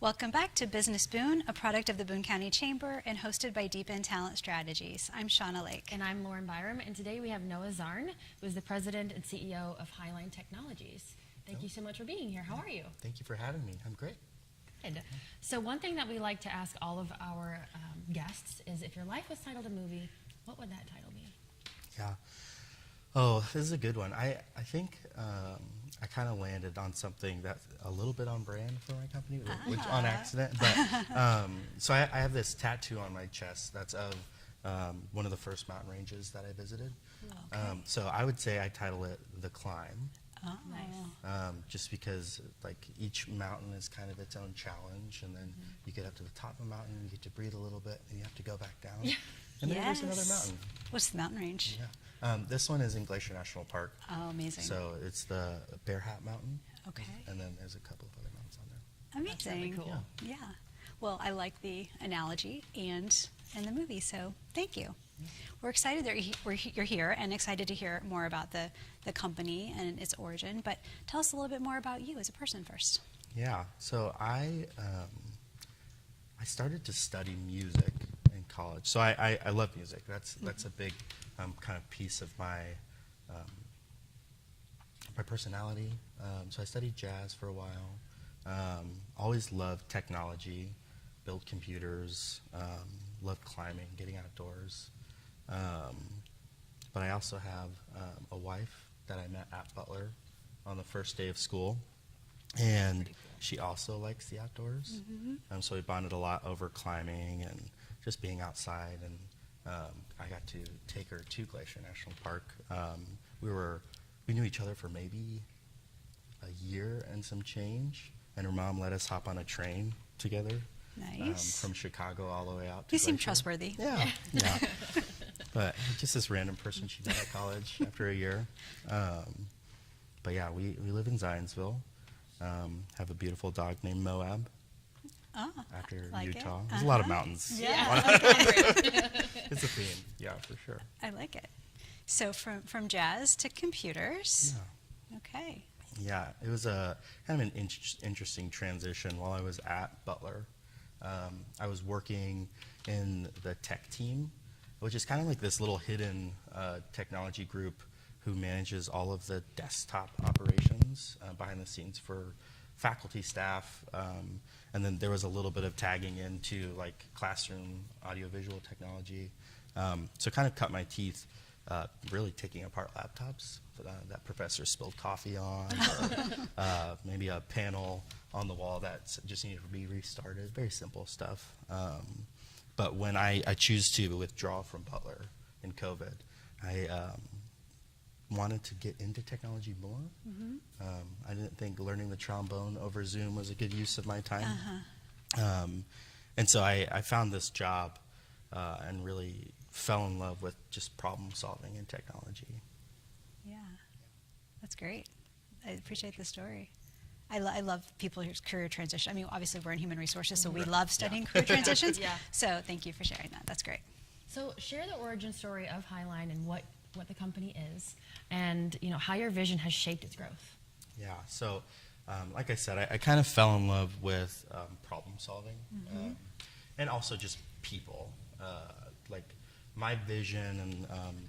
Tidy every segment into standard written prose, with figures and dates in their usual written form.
Welcome back to Business Boone, a product of the Boone County Chamber and hosted by Deep End Talent Strategies. I'm Shauna Lake. And I'm Lauren Byram, and today we have Noah Zahrn, who is the president and CEO of Highline Technologies. Thank you so much for being here. How are you? Thank you for having me. I'm great. Good. So one thing that we like to ask all of our guests is, if your life was titled a movie, what would that title be? Yeah. Oh, this is a good one. I think I kind of landed on something that's a little bit on brand for my company, which on accident. But so I have this tattoo on my chest that's of one of the first mountain ranges that I visited. Okay. So I would say I title it The Climb. Oh. Nice. Just because like each mountain is kind of its own challenge, and then you get up to the top of the mountain and you get to breathe a little bit, and you have to go back down. Yeah. And then there's another mountain. What's the mountain range? Yeah. This one is in Glacier National Park. Oh, amazing. So it's the Bear Hat Mountain. Okay. And then there's a couple of other mountains on there. Amazing. That's really cool. Yeah. Well, I like the analogy and the movie, so thank you. We're excited that you're here and excited to hear more about the company and its origin, but tell us a little bit more about you as a person first. Yeah. So I started to study music in college. So I love music. That's a big kind of piece of my my personality. So I studied jazz for a while. Always loved technology, build computers, loved climbing, getting outdoors. But I also have a wife that I met at Butler on the first day of school, and she also likes the outdoors. So we bonded a lot over climbing and just being outside, and I got to take her to Glacier National Park. We knew each other for maybe a year and some change, and her mom let us hop on a train together. Nice. From Chicago all the way out to You seem Glacier. trustworthy. Yeah. But just this random person she met at college after a year. But yeah, we live in Zionsville. Have a beautiful dog named Moab. Oh, After I like Utah. it. There's a lot of mountains. Yeah. It's a theme. Yeah, for sure. I like it. So from jazz to computers. Yeah. Okay. Yeah, it was a kind of an interesting transition while I was at Butler. I was working in the tech team, which is kind of like this little hidden technology group who manages all of the desktop operations behind the scenes for faculty, staff, and then there was a little bit of tagging into like classroom audiovisual technology. So kind of cut my teeth really taking apart laptops that professor spilled coffee on, or maybe a panel on the wall that just needed to be restarted. Very simple stuff. But when I choose to withdraw from Butler in COVID, I wanted to get into technology more. I didn't think learning the trombone over Zoom was a good use of my time. And so I found this job and really fell in love with just problem solving and technology. Yeah, that's great. I appreciate the story. I love people whose career transition. I mean, obviously we're in human resources, so we love studying career transitions. Yeah. So thank you for sharing that. That's great. So share the origin story of Highline and what the company is, and how your vision has shaped its growth. Yeah, so like I said, I kind of fell in love with problem solving and also just people. Like my vision and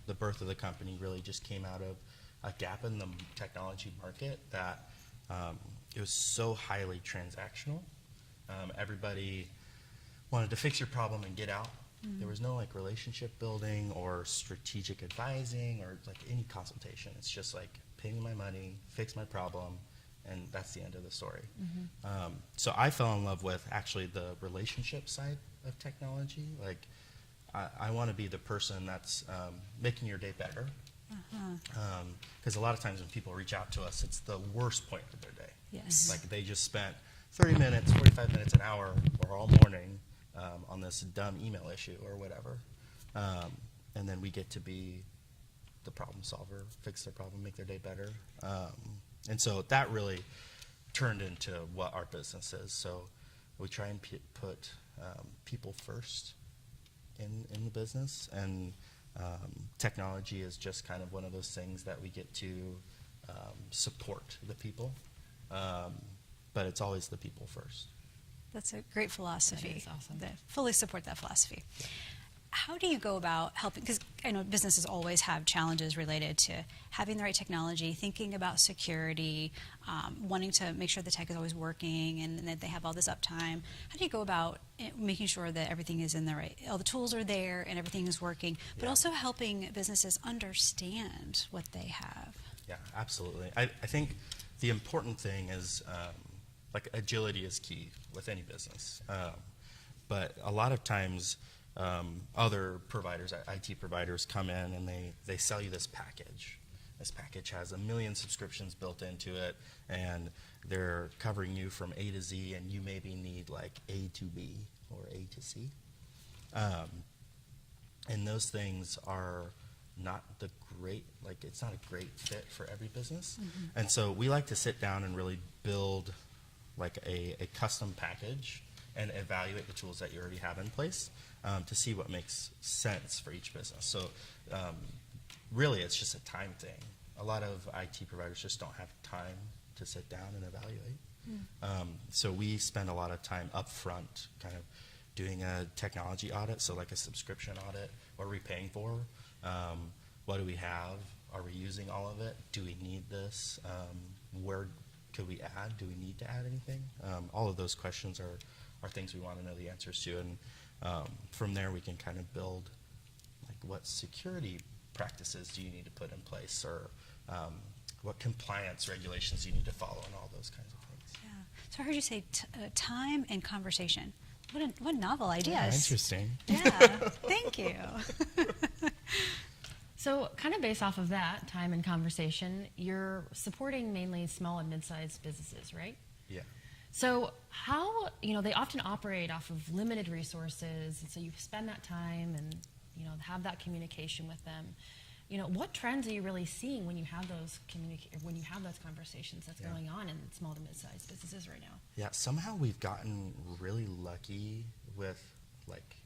the birth of the company really just came out of a gap in the technology market that it was so highly transactional. Everybody wanted to fix your problem and get out. There was no like relationship building or strategic advising or like any consultation. It's just like pay me my money, fix my problem, and that's the end of the story. So I fell in love with actually the relationship side of technology. Like I want to be the person that's making your day better. Because a lot of times when people reach out to us, it's the worst point of their day. Yes. Like they just spent 30 minutes, 45 minutes, an hour, or all morning on this dumb email issue or whatever. And then we get to be the problem solver, fix their problem, make their day better. And so that really turned into what our business is. So we try and put people first in the business, and technology is just kind of one of those things that we get to support the people, but it's always the people first. That's a great philosophy. That is awesome. Fully support that philosophy. How do you go about helping? Because I know businesses always have challenges related to having the right technology, thinking about security, wanting to make sure the tech is always working and that they have all this uptime. How do you go about making sure that everything is in the right, all the tools are there and everything is working, but also helping businesses understand what they have? Yeah, absolutely. I think the important thing is like agility is key with any business. But a lot of times other providers, IT providers, come in and they sell you this package. This package has 1 million subscriptions built into it, and they're covering you from A to Z, and you maybe need like A to B or A to C. And those things are not the great, like it's not a great fit for every business. Mm-hmm. And so we like to sit down and really build like a custom package and evaluate the tools that you already have in place to see what makes sense for each business. So really it's just a time thing. A lot of IT providers just don't have time to sit down and evaluate. So we spend a lot of time up front kind of doing a technology audit, so like a subscription audit. What are we paying for? What do we have? Are we using all of it? Do we need this? Where could we add? Do we need to add anything? All of those questions are things we want to know the answers to, and from there we can kind of build like what security practices do you need to put in place, or what compliance regulations do you need to follow, and all those kinds of things. Yeah. So I heard you say time and conversation. What novel ideas. Yeah, interesting. Yeah, thank you. So kind of based off of that, time and conversation, you're supporting mainly small and mid-sized businesses, right? Yeah. So how, they often operate off of limited resources, and so you spend that time and, have that communication with them. What trends are you really seeing when you have those conversations that's going on in small to mid-sized businesses right now? Yeah, somehow we've gotten really lucky with like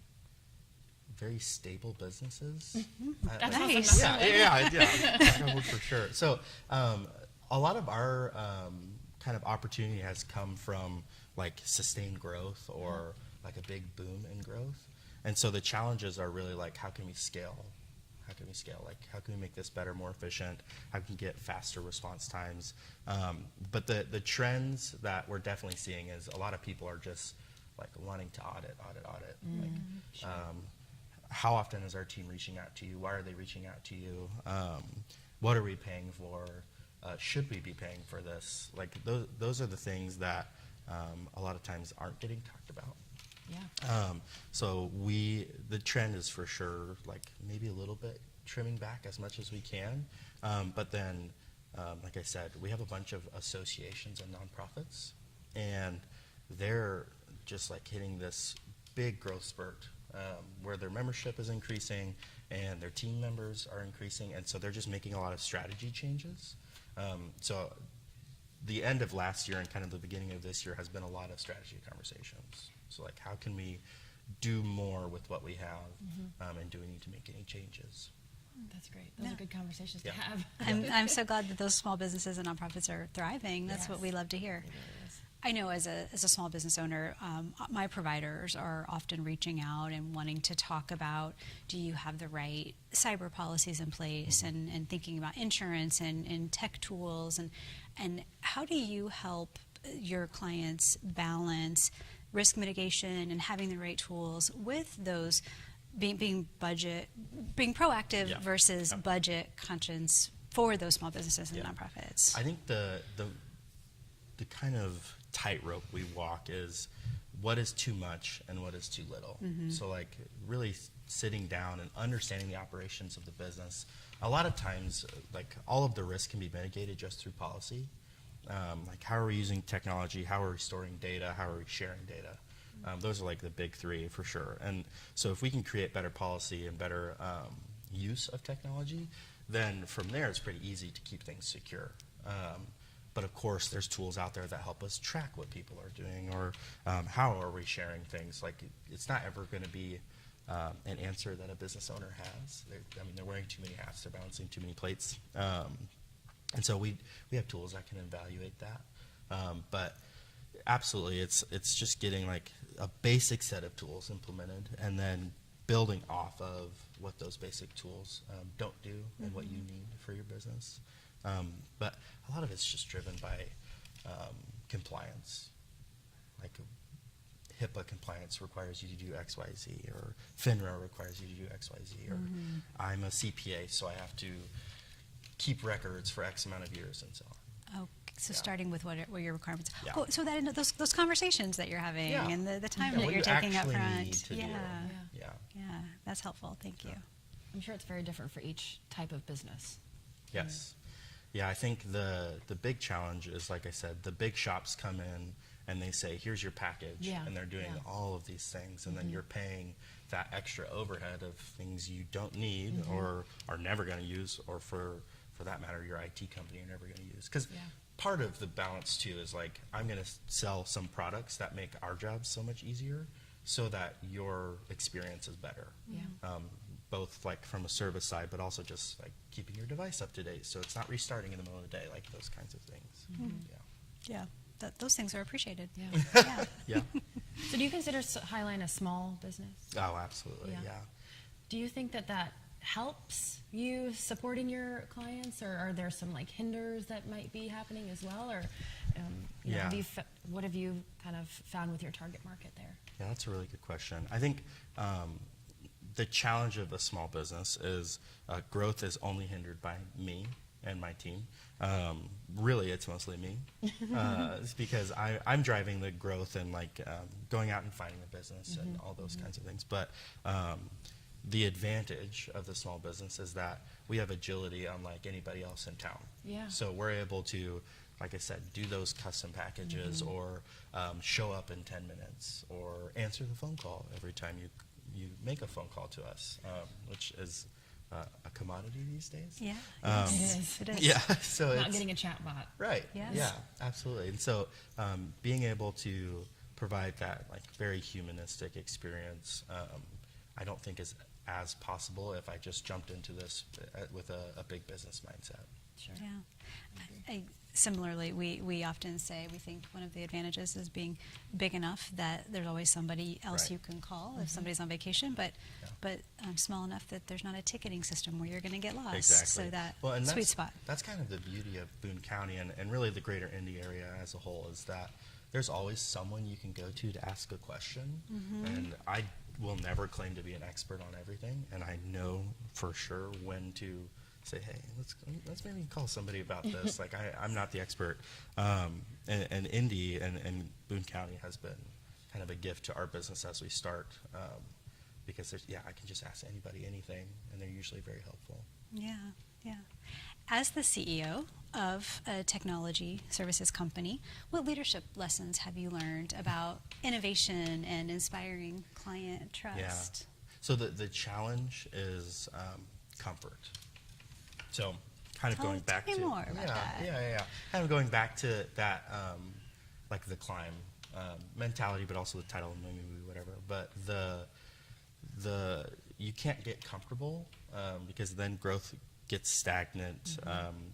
very stable businesses. Mm-hmm. That's nice. awesome. Yeah, for sure. So a lot of our kind of opportunity has come from like sustained growth or like a big boom in growth. And so the challenges are really like, how can we scale? How can we scale? Like, how can we make this better, more efficient? How can we get faster response times? But the trends that we're definitely seeing is a lot of people are just like wanting to audit. Like, sure. How often is our team reaching out to you? Why are they reaching out to you? What are we paying for? Should we be paying for this? Like those are the things that a lot of times aren't getting talked about. Yeah. So the trend is for sure like maybe a little bit trimming back as much as we can. But then, like I said, we have a bunch of associations and nonprofits, and they're just like hitting this big growth spurt where their membership is increasing and their team members are increasing, and so they're just making a lot of strategy changes. So the end of last year and kind of the beginning of this year has been a lot of strategy conversations. So like, how can we do more with what we have, and do we need to make any changes? That's great. Those are good conversations to have. I'm so glad that those small businesses and nonprofits are thriving. That's what we love to hear. It really is. I know as a small business owner, my providers are often reaching out and wanting to talk about, do you have the right cyber policies in place, and thinking about insurance and tech tools, and how do you help your clients balance risk mitigation and having the right tools with those being proactive versus budget conscious for those small businesses and nonprofits? I think the kind of tightrope we walk is what is too much and what is too little. So like really sitting down and understanding the operations of the business. A lot of times, like all of the risk can be mitigated just through policy. Like how are we using technology? How are we storing data? How are we sharing data? Those are like the big three for sure. And so if we can create better policy and better use of technology, then from there it's pretty easy to keep things secure. But of course, there's tools out there that help us track what people are doing, or how are we sharing things. Like it's not ever going to be an answer that a business owner has. They're wearing too many hats. They're balancing too many plates. And so we have tools that can evaluate that. But Absolutely. It's just getting like a basic set of tools implemented and then building off of what those basic tools don't do and what you need for your business. But a lot of it's just driven by compliance. Like HIPAA compliance requires you to do X, Y, Z, or FINRA requires you to do X, Y, Z, or I'm a CPA, so I have to keep records for X amount of years and so on. Oh, so Yeah. starting with what are your requirements? Yeah. Cool. So that those conversations that you're having Yeah. and the time Yeah, that what you're do you taking up actually front. need to do? Yeah. Yeah, that's helpful. Thank you. I'm sure it's very different for each type of business. Yes. Yeah, I think the big challenge is, like I said, the big shops come in and they say, here's your package, Yeah, and they're doing yeah. all of these things, and then you're paying that extra overhead of things you don't need or are never going to use, or for that matter, your IT company are never going to use. Because Yeah. part of the balance, too, is like, I'm going to sell some products that make our jobs so much easier so that your experience is better. Yeah. Both like from a service side, but also just like keeping your device up to date so it's not restarting in the middle of the day, like those kinds of things. Yeah, those things are appreciated. Yeah. Yeah. Yeah. So do you consider Highline a small business? Oh, absolutely. Yeah. Yeah. Do you think that helps you supporting your clients, or are there some like hinders that might be happening as well, or you know, Yeah. what have you kind of found with your target market there? Yeah, that's a really good question. I think the challenge of a small business is growth is only hindered by me and my team. Really, it's mostly me. It's because I'm driving the growth and like going out and finding a business and all those kinds of things. But the advantage of the small business is that we have agility unlike anybody else in town. Yeah. So we're able to, like I said, do those custom packages or show up in 10 minutes or answer the phone call every time you make a phone call to us, which is a commodity these days. Yeah. It is. It is. Yeah, so Not it's getting a chat bot. right. Yes. Yeah, absolutely. And so being able to provide that like very humanistic experience, I don't think is as possible if I just jumped into this with a big business mindset. Sure. Yeah. Similarly, we often say we think one of the advantages is being big enough that there's always somebody else Right. you can call if somebody's on vacation, but small enough that there's not a ticketing system where you're going to get lost. Exactly. So that Well, and sweet that's, spot. That's kind of the beauty of Boone County and really the greater Indy area as a whole is that there's always someone you can go to ask a question. And I will never claim to be an expert on everything, and I know for sure when to say, hey, let's maybe call somebody about this. Like I'm not the expert. And Indy and Boone County has been kind of a gift to our business as we start. Because I can just ask anybody anything, and they're usually very helpful. Yeah, yeah. As the CEO of a technology services company, what leadership lessons have you learned about innovation and inspiring client trust? Yeah. So the challenge is comfort. So kind of going back tell me to more about that. Yeah. Kind of going back to that, like the climb mentality, but also the title of the movie, whatever. But you can't get comfortable because then growth gets stagnant,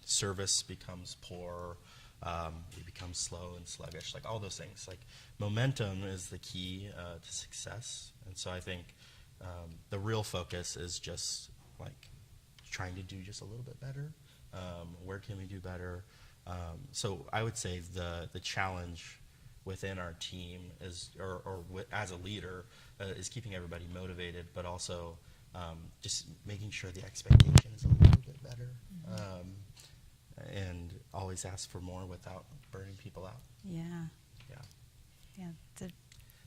service becomes poor, it becomes slow and sluggish, like all those things. Like momentum is the key to success, and so I think the real focus is just like trying to do just a little bit better. Where can we do better? So I would say the challenge within our team is, as a leader, is keeping everybody motivated, but also just making sure the expectation is a little bit better, and always ask for more without burning people out. Yeah, Yeah. yeah. It's a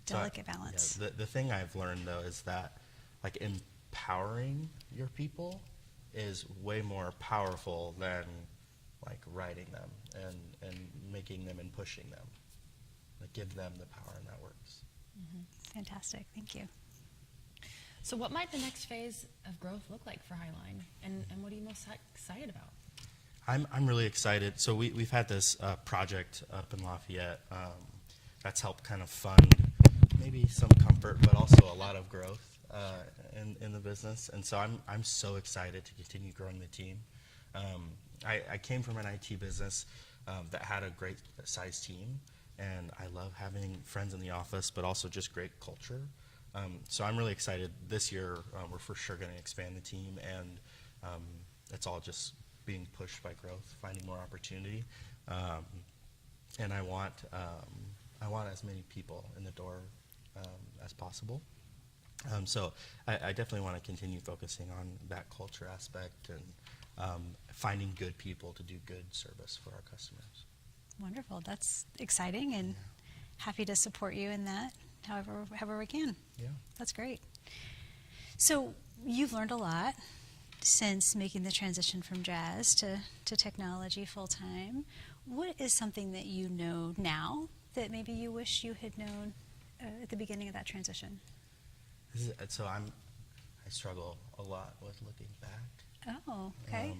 So delicate balance. Yeah, the thing I've learned though is that like empowering your people is way more powerful than like writing them and making them and pushing them. Like give them the power, and that works. Fantastic. Thank you. So what might the next phase of growth look like for Highline, and what are you most excited about? I'm really excited. So we've had this project up in Lafayette that's helped kind of fund maybe some comfort, but also a lot of growth in the business. And so I'm so excited to continue growing the team. I came from an IT business that had a great size team, and I love having friends in the office, but also just great culture. So I'm really excited. This year, we're for sure going to expand the team, and it's all just being pushed by growth, finding more opportunity, and I want as many people in the door as possible. So I definitely want to continue focusing on that culture aspect and finding good people to do good service for our customers. Wonderful. That's exciting, and happy to support you in that however we can. Yeah. That's great. So you've learned a lot since making the transition from jazz to technology full-time. What is something that you know now that maybe you wish you had known at the beginning of that transition? So I struggle a lot with looking back. Oh, okay.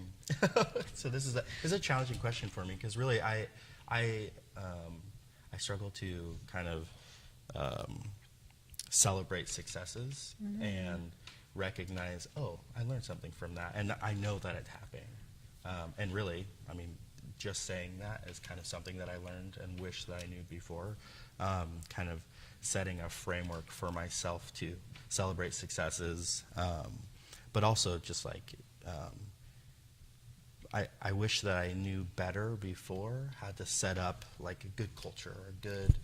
So this is a challenging question for me, because really I struggle to kind of celebrate successes and recognize, oh, I learned something from that, and I know that it's happening. And really, I mean, just saying that is kind of something that I learned and wish that I knew before. Kind of setting a framework for myself to celebrate successes, but also just like I wish that I knew better before how to set up like a good culture, a good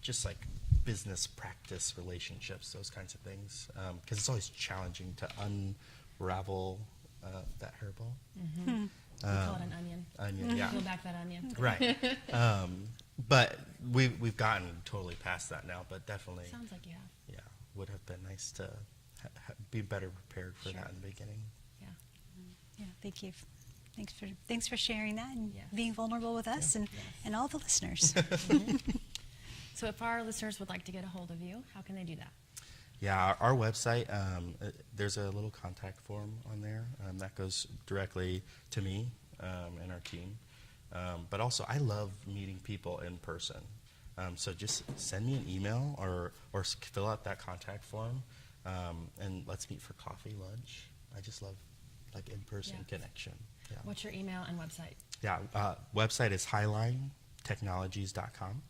just like business practice relationships, those kinds of things, because it's always challenging to unravel that hairball. Mm-hmm. We call it an onion. Onion, yeah. Peel back that onion. Right. But we've gotten totally past that now, but definitely, Sounds like you have. yeah, would have been nice to be better prepared for Sure. that in the beginning. Yeah. Yeah, thank you. Thanks for sharing that and Yes. being vulnerable with us Yes. and all the listeners. So if our listeners would like to get a hold of you, how can they do that? Yeah, our website, there's a little contact form on there that goes directly to me and our team. But also, I love meeting people in person. So just send me an email or fill out that contact form, and let's meet for coffee, lunch. I just love like in-person Yeah. connection. Yeah. What's your email and website? Yeah, website is highlinetechnologies.com,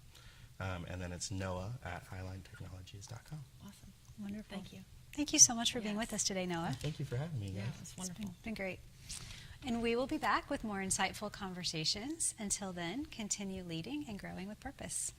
and then it's noah@highlinetechnologies.com. Awesome. Wonderful. Thank you. Thank you so much for being Yes. with us today, Noah. Thank you for having me, guys. Yeah, it's wonderful. Been great. And we will be back with more insightful conversations. Until then, continue leading and growing with purpose.